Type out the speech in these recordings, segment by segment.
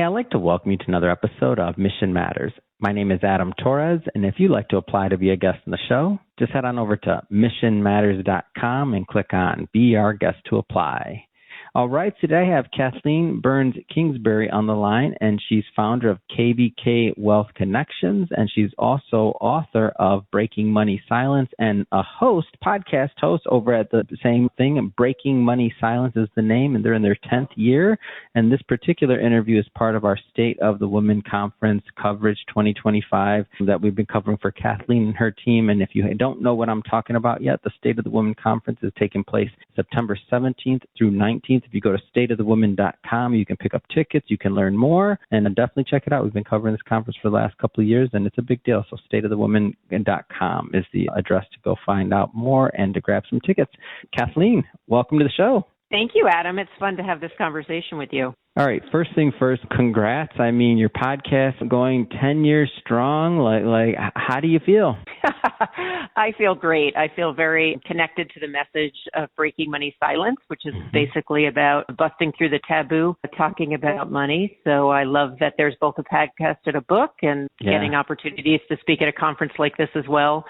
Hey, I'd like to welcome you to another episode of Mission Matters. My name is Adam Torres, and if you'd like to apply to be a guest on the show, just head on over to missionmatters.com and click on Be Our Guest to apply. All right, today I have Kathleen Burns Kingsbury on the line, and she's founder of KBK Wealth Connections, and she's also author of Breaking Money Silence and a podcast host over at the same thing. Breaking Money Silence is the name, and they're in their 10th year. And this particular interview is part of our State of the Women Conference coverage 2025 that we've been covering for Kathleen and her team. And if you don't know what I'm talking about yet, the State of the Women Conference is taking place September 17th through 19th. If you go to stateofthewomen.com, you can pick up tickets, you can learn more, and definitely check it out. We've been covering this conference for the last couple of years, and it's a big deal. So stateofthewomen.com is the address to go find out more and to grab some tickets. Kathleen, welcome to the show. Thank you, Adam. It's fun to have this conversation with you. All right. First thing first, congrats. I mean, your podcast going 10 years strong. Like, how do you feel? I feel great. I feel very connected to the message of Breaking Money Silence, which is basically about busting through the taboo, talking about money. So I love that there's both a podcast and a book, and getting opportunities to speak at a conference like this as well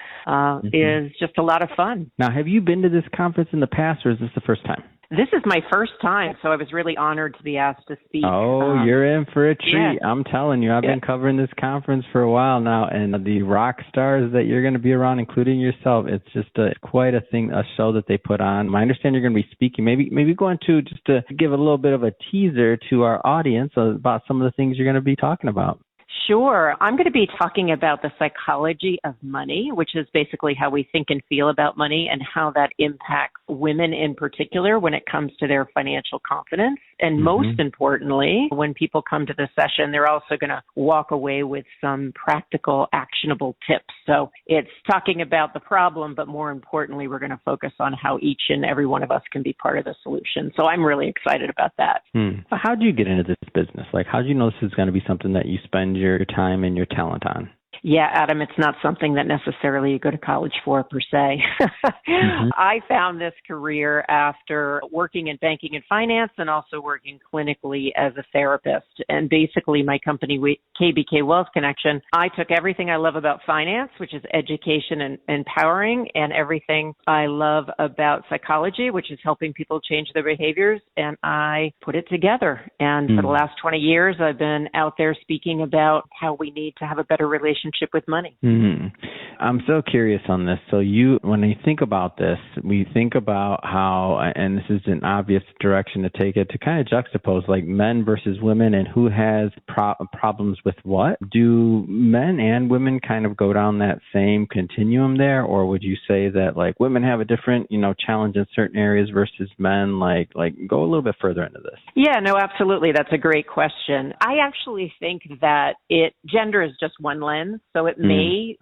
is just a lot of fun. Now, have you been to this conference in the past, or is this the first time? This is my first time, so I was really honored to be asked to speak. Oh, you're in for a treat. Yeah. I'm telling you, I've been covering this conference for a while now, and the rock stars that you're going to be around, including yourself, it's just quite a thing, a show that they put on. I understand you're going to be speaking. Maybe going to just to give a little bit of a teaser to our audience about some of the things you're going to be talking about. Sure. I'm going to be talking about the psychology of money, which is basically how we think and feel about money and how that impacts women in particular when it comes to their financial confidence. And most importantly, when people come to the session, they're also going to walk away with some practical, actionable tips. So it's talking about the problem, but more importantly, we're going to focus on how each and every one of us can be part of the solution. So I'm really excited about that. How did you get into this business? Like, how did you know this is going to be something that you spend your time and your talent on? Yeah, Adam, it's not something that necessarily you go to college for per se. I found this career after working in banking and finance and also working clinically as a therapist. And basically my company, KBK Wealth Connection, I took everything I love about finance, which is education and empowering, and everything I love about psychology, which is helping people change their behaviors, and I put it together. And for the last 20 years, I've been out there speaking about how we need to have a better relationship with money. I'm so curious on this. So when you think about this, we think about how, and this is an obvious direction to take it, to kind of juxtapose like men versus women and who has problems with what. Do men and women kind of go down that same continuum there? Or would you say that like women have a different, challenge in certain areas versus men? Like go a little bit further into this. Yeah, no, absolutely. That's a great question. I actually think that gender is just one lens. So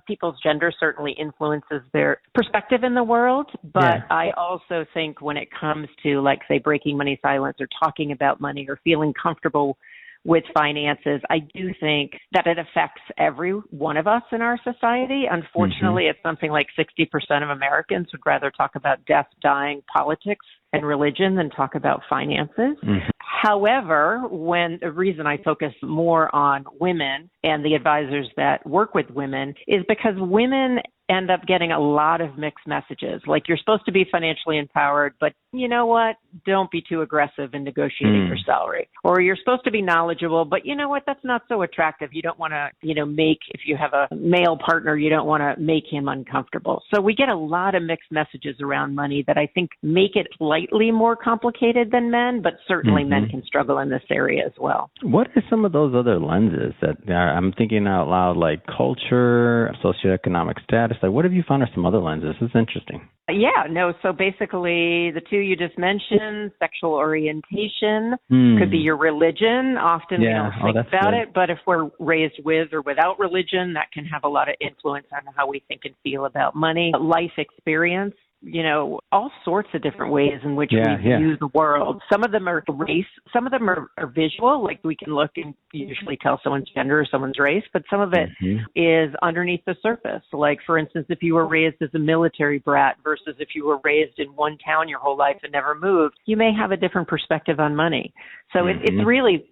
people's gender certainly influences their perspective in the world. But I also think when it comes to, like, say, breaking money silence or talking about money or feeling comfortable with finances, I do think that it affects every one of us in our society. Unfortunately, it's something like 60% of Americans would rather talk about death, dying, politics, and religion than talk about finances. However, the reason I focus more on women and the advisors that work with women is because women end up getting a lot of mixed messages. Like, you're supposed to be financially empowered, but you know what? Don't be too aggressive in negotiating your salary. Or you're supposed to be knowledgeable, but you know what? That's not so attractive. You don't want to, if you have a male partner, you don't want to make him uncomfortable. So we get a lot of mixed messages around money that I think make it slightly more complicated than men, but certainly men can struggle in this area as well. What are some of those other lenses that I'm thinking out loud, like culture, socioeconomic status? Like, what have you found are some other lenses? This is interesting. So basically the two you just mentioned, sexual orientation, could be your religion. Often we don't think about it, but if we're raised with or without religion, that can have a lot of influence on how we think and feel about money. Life experience, all sorts of different ways in which we view the world. Some of them are race, some of them are visual, like we can look and usually tell someone's gender or someone's race, but some of it is underneath the surface. Like, for instance, if you were raised as a military brat versus if you were raised in one town your whole life and never moved, you may have a different perspective on money. So it's really,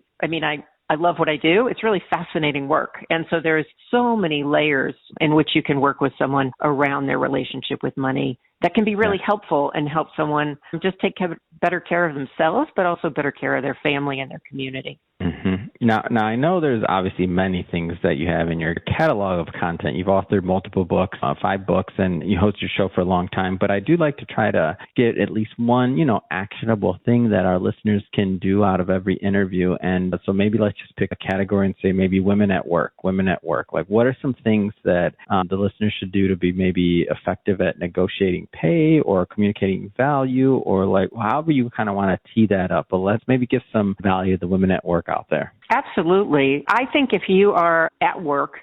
I love what I do. It's really fascinating work. And so there's so many layers in which you can work with someone around their relationship with money that can be really helpful and help someone just take better care of themselves, but also better care of their family and their community. Mm-hmm. Now, I know there's obviously many things that you have in your catalog of content. You've authored multiple books, 5 books, and you host your show for a long time. But I do like to try to get at least one, actionable thing that our listeners can do out of every interview. And so maybe let's just pick a category and say maybe women at work. Like, what are some things that the listeners should do to be maybe effective at negotiating pay or communicating value, or like however you kind of want to tee that up? But let's maybe give some value to the women at work out there. Absolutely. I think if you are at work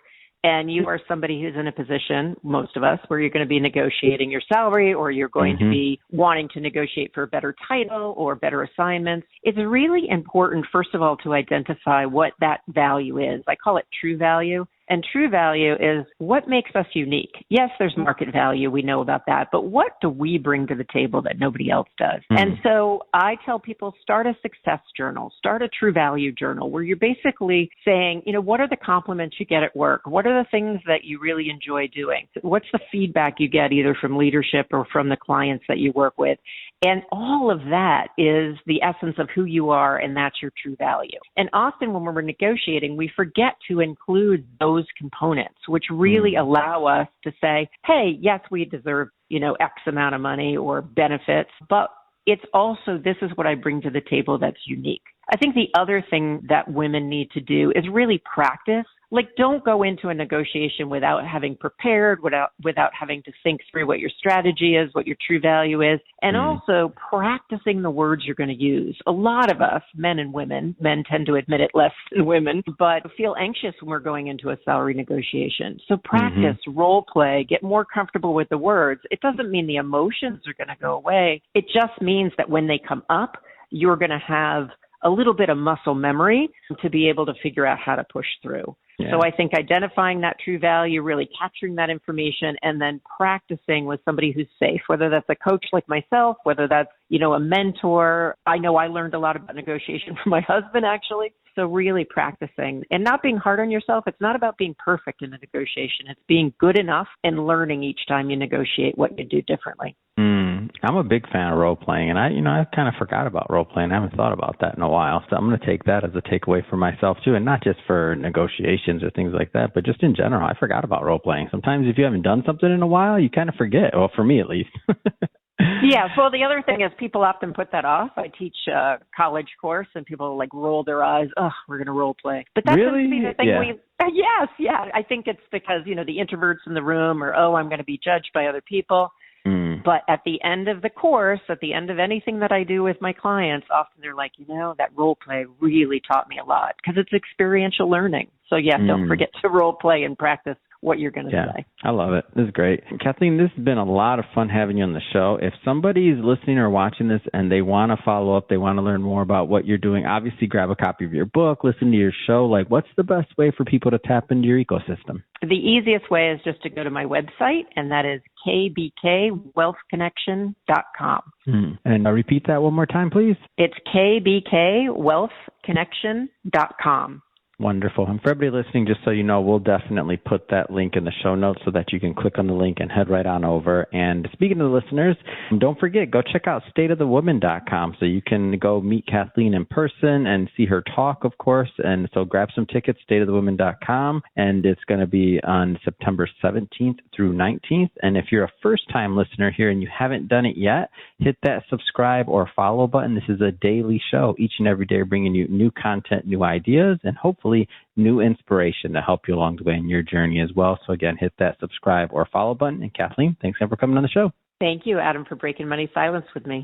and you are somebody who's in a position, most of us, where you're going to be negotiating your salary or you're going to be wanting to negotiate for a better title or better assignments, it's really important, first of all, to identify what that value is. I call it true value. And true value is what makes us unique. Yes, there's market value. We know about that. But what do we bring to the table that nobody else does? And so I tell people, start a success journal, start a true value journal where you're basically saying, what are the compliments you get at work? What are the things that you really enjoy doing? What's the feedback you get either from leadership or from the clients that you work with? And all of that is the essence of who you are, and that's your true value. And often when we're negotiating, we forget to include those components, which really allow us to say, hey, yes, we deserve, X amount of money or benefits, but it's also, this is what I bring to the table that's unique. I think the other thing that women need to do is really practice. Like, don't go into a negotiation without having prepared, without having to think through what your strategy is, what your true value is, and also practicing the words you're going to use. A lot of us, men and women, men tend to admit it less than women, but feel anxious when we're going into a salary negotiation. So practice, role play, get more comfortable with the words. It doesn't mean the emotions are going to go away. It just means that when they come up, you're going to have a little bit of muscle memory to be able to figure out how to push through. Yeah. So I think identifying that true value, really capturing that information, and then practicing with somebody who's safe, whether that's a coach like myself, whether that's, a mentor. I know I learned a lot about negotiation from my husband, actually. So really practicing and not being hard on yourself. It's not about being perfect in a negotiation. It's being good enough and learning each time you negotiate what you do differently. I'm a big fan of role playing, and I kind of forgot about role playing. I haven't thought about that in a while, so I'm going to take that as a takeaway for myself too, and not just for negotiations or things like that, but just in general. I forgot about role playing. Sometimes if you haven't done something in a while, you kind of forget. Well, for me at least. Yeah. Well, the other thing is people often put that off. I teach a college course, and people roll their eyes. Oh, we're going to role play. But that really? Tends to be the thing yes. Yeah. I think it's because, the introverts in the room or, I'm going to be judged by other people. But at the end of the course, at the end of anything that I do with my clients, often they're like, that role play really taught me a lot because it's experiential learning. So don't forget to role play and practice what you're going to say. I love it. This is great. Kathleen, this has been a lot of fun having you on the show. If somebody's listening or watching this and they want to follow up, they want to learn more about what you're doing, obviously grab a copy of your book, listen to your show. What's the best way for people to tap into your ecosystem? The easiest way is just to go to my website, and that is kbkwealthconnection.com. And repeat that one more time, please. It's kbkwealthconnection.com. Wonderful. And for everybody listening, just so you know, we'll definitely put that link in the show notes so that you can click on the link and head right on over. And speaking to the listeners, don't forget, go check out stateofthewoman.com so you can go meet Kathleen in person and see her talk, of course. And so grab some tickets, stateofthewoman.com. And it's going to be on September 17th through 19th. And if you're a first-time listener here and you haven't done it yet, hit that subscribe or follow button. This is a daily show. Each and every day bringing you new content, new ideas, and hopefully new inspiration to help you along the way in your journey as well. So again, hit that subscribe or follow button. And Kathleen, thanks again for coming on the show. Thank you, Adam, for breaking money silence with me.